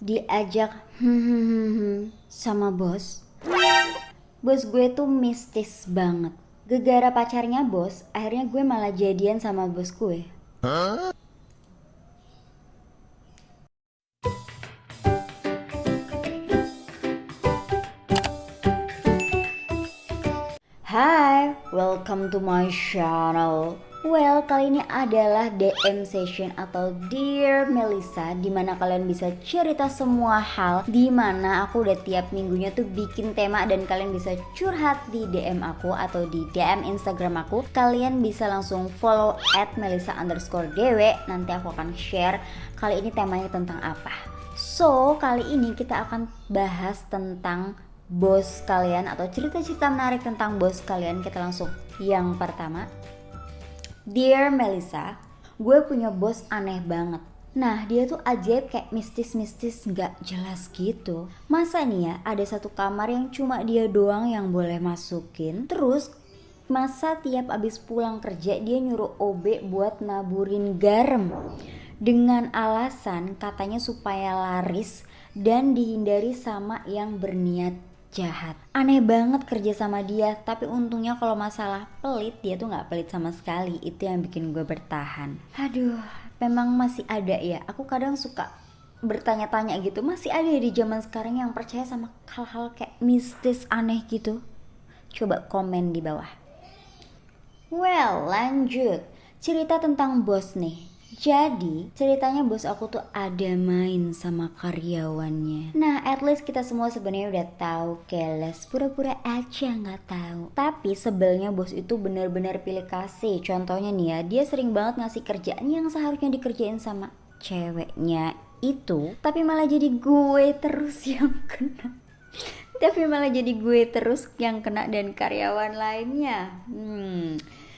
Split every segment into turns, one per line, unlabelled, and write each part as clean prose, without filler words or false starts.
diajak sama bos. Bos gue tuh mistis banget. Gegara pacarnya bos, akhirnya gue malah jadian sama bos gue. Hai, welcome to my channel. Well, kali ini adalah DM session atau Dear Melissa, dimana kalian bisa cerita semua hal, dimana aku udah tiap minggunya tuh bikin tema dan kalian bisa curhat di DM aku atau di DM Instagram aku. Kalian bisa langsung follow @melissa_dw. Nanti aku akan share kali ini temanya tentang apa. So, kali ini kita akan bahas tentang bos kalian atau cerita-cerita menarik tentang bos kalian. Kita langsung yang pertama. Dear Melissa, gue punya bos aneh banget. Nah, dia tuh ajaib, kayak mistis-mistis gak jelas gitu. Masa nih ya, ada satu kamar yang cuma dia doang yang boleh masukin. Terus masa tiap abis pulang kerja dia nyuruh OB buat naburin garam, dengan alasan katanya supaya laris dan dihindari sama yang berniat jahat. Aneh banget kerja sama dia, tapi untungnya kalau masalah pelit dia tuh gak pelit sama sekali. Itu yang bikin gue bertahan. Aduh, memang masih ada ya. Aku kadang suka bertanya-tanya gitu, masih ada ya di zaman sekarang yang percaya sama hal-hal kayak mistis aneh gitu? Coba komen di bawah. Well, lanjut. Cerita tentang bos nih. Jadi ceritanya bos aku tuh ada main sama karyawannya. Nah, at least kita semua sebenarnya udah tahu, keles, pura-pura aja nggak tahu. Tapi sebelnya bos itu benar-benar pilih kasih. Contohnya nih ya, dia sering banget ngasih kerjaan yang seharusnya dikerjain sama ceweknya itu, tapi malah jadi gue terus yang kena. Dan karyawan lainnya.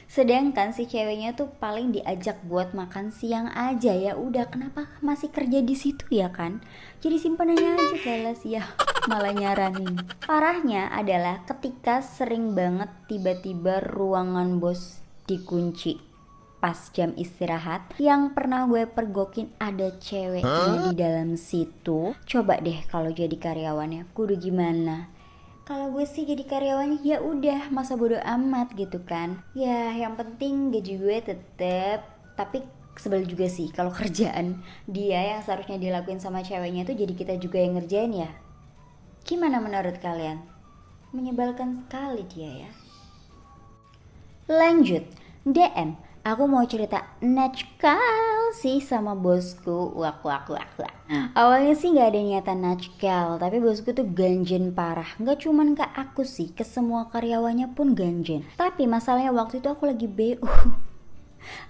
Sedangkan si ceweknya tuh paling diajak buat makan siang aja, ya udah, kenapa masih kerja di situ ya kan? Jadi simpanannya aja keles ya, malah nyaranin. Parahnya adalah ketika sering banget tiba-tiba ruangan bos dikunci pas jam istirahat, yang pernah gue pergokin ada ceweknya di dalam situ. Coba deh kalau jadi karyawannya, kudu gimana? Kalau gue sih jadi karyawannya ya udah, masa bodo amat gitu kan. Ya yang penting gaji gue tetep. Tapi sebel juga sih kalau kerjaan dia yang seharusnya dilakuin sama ceweknya tuh jadi kita juga yang ngerjain ya. Gimana menurut kalian? Menyebalkan sekali dia ya. Lanjut, DM. Aku mau cerita natskal sih sama bosku. Wak wak wak wak. Awalnya sih gak ada niatan natskal, tapi bosku tuh ganjen parah. Gak cuman ke aku sih, ke semua karyawannya pun ganjen. Tapi masalahnya waktu itu aku lagi BU.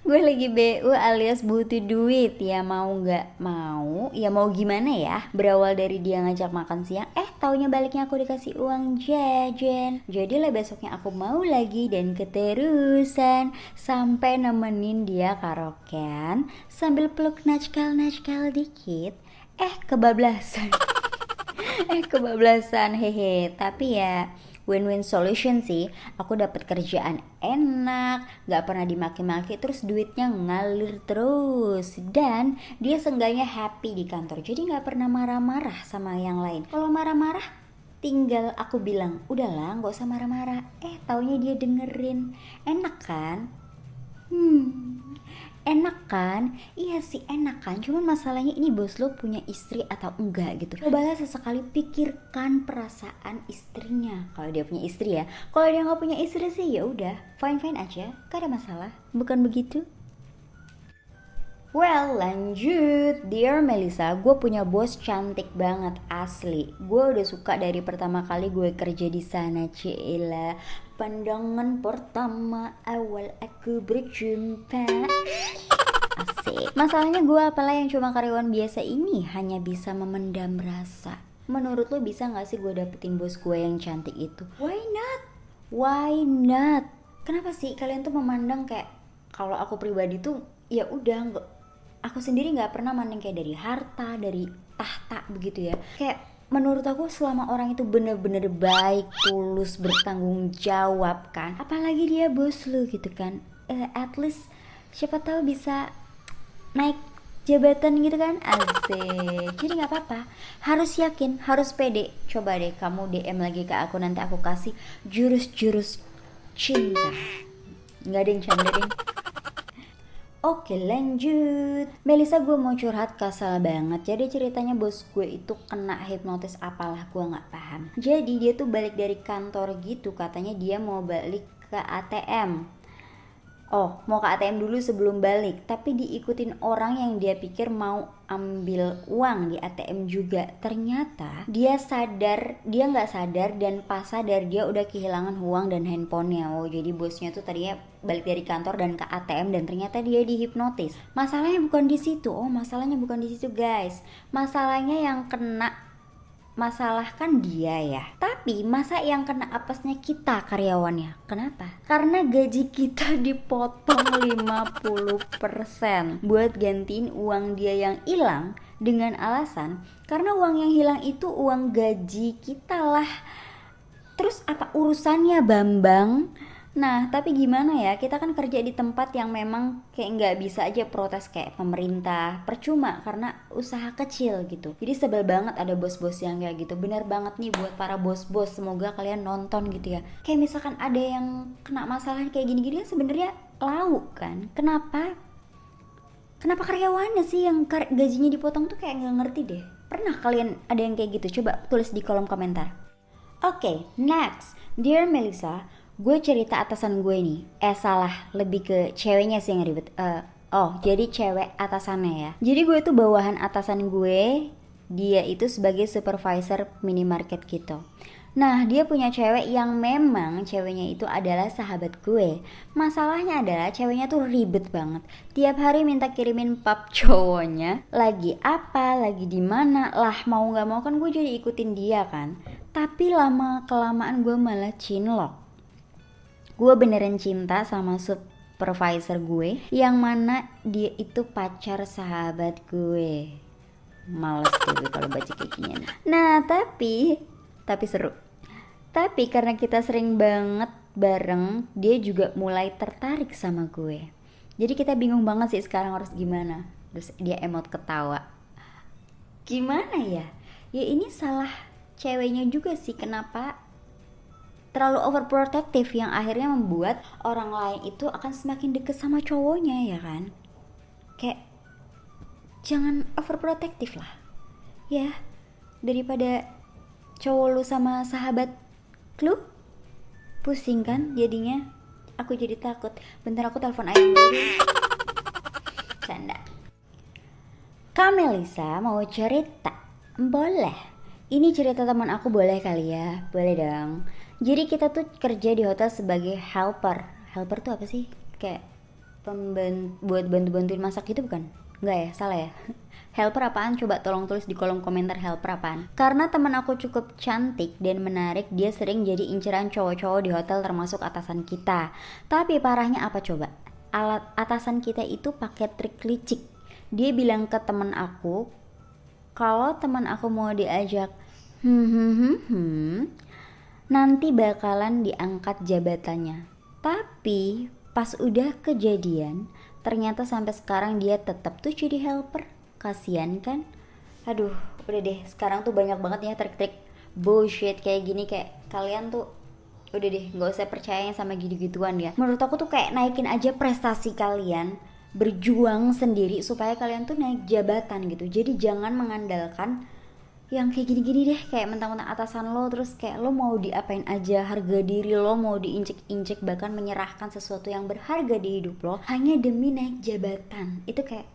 Gue lagi BU alias butuh duit. Ya mau gak mau, ya mau gimana ya. Berawal dari dia ngajak makan siang, taunya baliknya aku dikasih uang jajan. Jadilah besoknya aku mau lagi dan keterusan sampai nemenin dia karaokean sambil peluk natskal dikit. Kebablasan. Kebablasan, hehe. Tapi ya win-win solution sih. Aku dapat kerjaan enak, gak pernah dimaki-maki, terus duitnya ngalir terus. Dan dia seenggaknya happy di kantor, jadi gak pernah marah-marah sama yang lain. Kalau marah-marah tinggal aku bilang, udahlah gak usah marah-marah. Taunya dia dengerin. Enak kan? Enak kan? Iya sih enak kan, cuman masalahnya ini bos lo punya istri atau enggak gitu. Cobalah sesekali pikirkan perasaan istrinya. Kalau dia punya istri ya. Kalau dia nggak punya istri sih ya udah, fine aja, gak ada masalah. Bukan begitu? Well, lanjut. Dear Melissa, gue punya bos cantik banget asli. Gue udah suka dari pertama kali gue kerja di sana, Cila. Pandangan pertama awal aku berjumpa. Asik. Masalahnya gue apalah yang cuma karyawan biasa ini hanya bisa memendam rasa. Menurut lo bisa gak sih gue dapetin bos gue yang cantik itu? Why not? Why not? Kenapa sih kalian tuh memandang kayak kalau aku pribadi tuh ya udah, nggak, aku sendiri nggak pernah mandang kayak dari harta, dari tahta begitu ya. Kayak menurut aku selama orang itu bener-bener baik, tulus, bertanggung jawab kan, apalagi dia bos lu gitu kan, at least siapa tahu bisa naik jabatan gitu kan, asik. Jadi nggak apa-apa, harus yakin, harus pede. Coba deh kamu DM lagi ke aku, nanti aku kasih jurus-jurus cinta. Nggak ada yang canda deh. Oke lanjut, Melisa, gue mau curhat, kesal banget. Jadi ceritanya bos gue itu kena hipnotis apalah, gue gak paham. Jadi dia tuh balik dari kantor gitu, katanya dia mau balik ke ATM. Oh, mau ke ATM dulu sebelum balik, tapi diikutin orang yang dia pikir mau ambil uang di ATM juga. Ternyata dia nggak sadar, dan pas sadar dia udah kehilangan uang dan handphonenya. Oh, jadi bosnya tuh tadinya balik dari kantor dan ke ATM, dan ternyata dia dihipnotis. Masalahnya bukan di situ. Oh, masalahnya bukan di situ, guys. Masalahnya yang kena masalah kan dia ya, tapi masa yang kena apesnya kita karyawannya. Kenapa? Karena gaji kita dipotong 50% buat gantiin uang dia yang hilang, dengan alasan karena uang yang hilang itu uang gaji kita lah. Terus apa urusannya Bambang? Nah, tapi gimana ya, kita kan kerja di tempat yang memang kayak nggak bisa aja protes kayak pemerintah, percuma karena usaha kecil gitu. Jadi sebel banget ada bos-bos yang kayak gitu. Bener banget nih buat para bos-bos, semoga kalian nonton gitu ya. Kayak misalkan ada yang kena masalah kayak gini-gini kan sebenarnya lauk kan. Kenapa karyawannya sih yang gajinya dipotong tuh kayak nggak ngerti deh. Pernah kalian ada yang kayak gitu? Coba tulis di kolom komentar. Oke, next. Dear Melisa, gue cerita atasan gue nih. Salah, lebih ke ceweknya sih yang ribet. Jadi cewek atasannya ya. Jadi gue tuh bawahan atasan gue. Dia itu sebagai supervisor minimarket gitu. Nah, dia punya cewek yang memang ceweknya itu adalah sahabat gue. Masalahnya adalah ceweknya tuh ribet banget. Tiap hari minta kirimin pap cowoknya. Lagi apa, lagi di mana. Lah, mau gak mau kan gue jadi ikutin dia kan. Tapi lama kelamaan gue malah cinlok. Gue beneran cinta sama supervisor gue, yang mana dia itu pacar sahabat gue. Males tuh gue kalau baca kayak gini. Nah, tapi seru. Tapi karena kita sering banget bareng, dia juga mulai tertarik sama gue. Jadi kita bingung banget sih sekarang harus gimana. Terus dia emot ketawa. Gimana ya? Ya ini salah ceweknya juga sih, kenapa terlalu overprotective yang akhirnya membuat orang lain itu akan semakin deket sama cowoknya ya kan. Kayak jangan overprotective lah ya, daripada cowok lu sama sahabat lu pusing kan jadinya. Aku jadi takut. Bentar aku telepon ayam dulu. Canda. Kak Melisa mau cerita? Boleh. Ini cerita teman aku, boleh kali ya? Boleh dong. Jadi kita tuh kerja di hotel sebagai helper. Helper tuh apa sih? Kayak buat bantu-bantuin masak gitu bukan? Enggak ya? Salah ya? Helper apaan? Coba tolong tulis di kolom komentar helper apaan. Karena teman aku cukup cantik dan menarik, dia sering jadi inceran cowok-cowok di hotel termasuk atasan kita. Tapi parahnya apa coba? Atasan kita itu pakai trik licik. Dia bilang ke teman aku, kalau teman aku mau diajak nanti bakalan diangkat jabatannya. Tapi pas udah kejadian, ternyata sampai sekarang dia tetap tuh jadi helper. Kasian kan? Aduh, udah deh, sekarang tuh banyak banget ya trik-trik bullshit kayak gini. Kayak kalian tuh udah deh gak usah percaya sama gitu-gituan ya. Menurut aku tuh kayak naikin aja prestasi kalian, berjuang sendiri supaya kalian tuh naik jabatan gitu. Jadi jangan mengandalkan yang kayak gini-gini deh, kayak mentang-mentang atasan lo terus kayak lo mau diapain aja, harga diri lo mau diinjek-injek, bahkan menyerahkan sesuatu yang berharga di hidup lo hanya demi naik jabatan. Itu kayak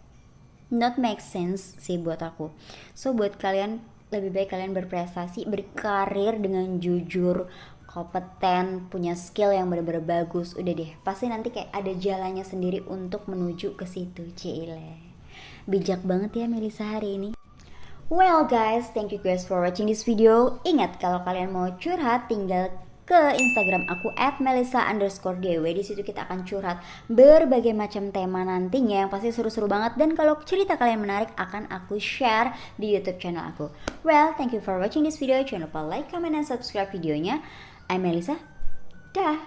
not make sense sih buat aku. So buat kalian, lebih baik kalian berprestasi, berkarir dengan jujur, kompeten, punya skill yang benar-benar bagus. Udah deh, pasti nanti kayak ada jalannya sendiri untuk menuju ke situ. Cile, bijak banget ya Melisa hari ini. Well guys, thank you guys for watching this video. Ingat kalau kalian mau curhat tinggal ke Instagram aku @melisa_dw. Di situ kita akan curhat berbagai macam tema nantinya yang pasti seru-seru banget. Dan kalau cerita kalian menarik akan aku share di YouTube channel aku. Well, thank you for watching this video. Jangan lupa like, comment, dan subscribe videonya. I'm Melisa. Dah.